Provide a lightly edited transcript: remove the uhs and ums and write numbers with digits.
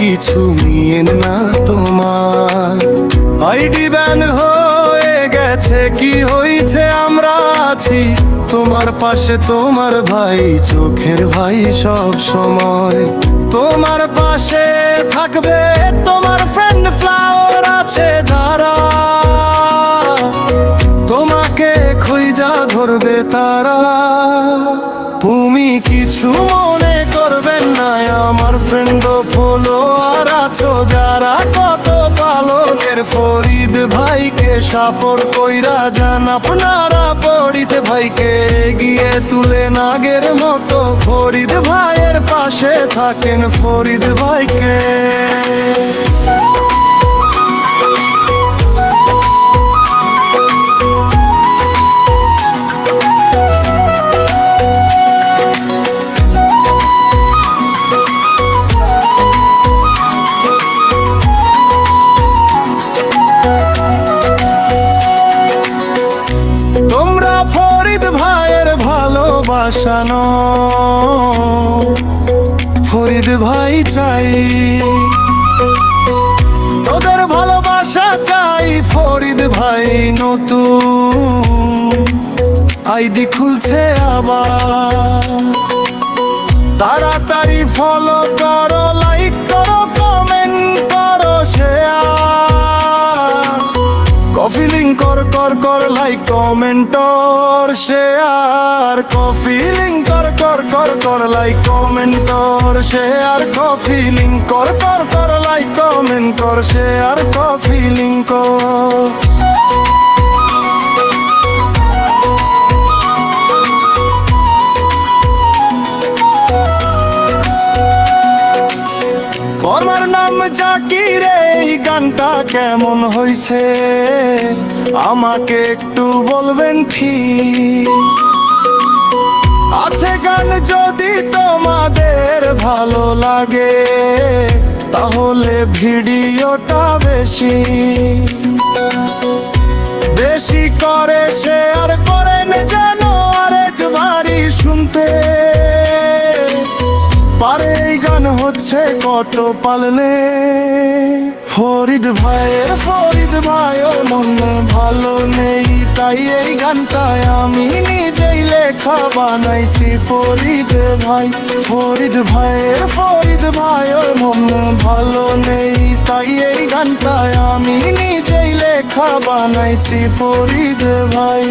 কিছু মিয়েন না তোমার। আইডি ব্যান হয়ে গেছে, কি হয়েছে আমরা আছি তোমার পাশে, তোমার ভাই চোখের ভাই সব সময় তোমার পাশে থাকবে। তোমার ফ্রেন্ড ফ্লাওয়ার আছে যারা তোমাকে খুঁজা ধরবে তারা। তুমি কিছু মনে করবেন না, আমার ফ্রেন্ড ফলোয়ার আছো যারা কত পালনের ফরিদ ভাইকে সাপোর্ট কইরা যান আপনারা। ফরিদ ভাইকে গিয়ে তুলে নাগের মতো, ফরিদ ভাইয়ের পাশে থাকেন ফরিদ ভাইকে। ভালোবাসানো ফরিদ ভাই চাই, তোদের ভালোবাসা চাই ফরিদ ভাই। নতুন আইডি খুলছে আবার, তাড়াতাড়ি ফলো করো, লাইক করো, কমেন্ট করো, শেয়ার। কফি লিঙ্ক কর কর কর, লাইক কমেন্ট আর শেয়ার। কফি লিঙ্ক কর কর কর কর, লাইক কমেন্ট আর শেয়ার। কফি লিঙ্ক কর কর কর, লাইক কমেন্ট কর, শেয়ার। কফি লিঙ্ক কর। আমার নাম জাকির, এই গানটা কেমন হইছে আমাকে একটু বলবেন ফির। আছে গান যদি তোমাদের ভালো লাগে, তাহলে ভিডিওটা বেশি বেশি করে শেয়ার করেন, যেন আরেকবারই শুনতে পারে। এই গান হচ্ছে কত পারলে ফরিদ ভাইয়ের মন ভালো নেই, তাই এই গানটায় আমি নিজেই লেখা বানাইছি। ফরিদ ভাইয়ের মন ভালো নেই, তাই এই গানটায় আমি নিজেই লেখা বানাইছি। ফরিদ ভাই।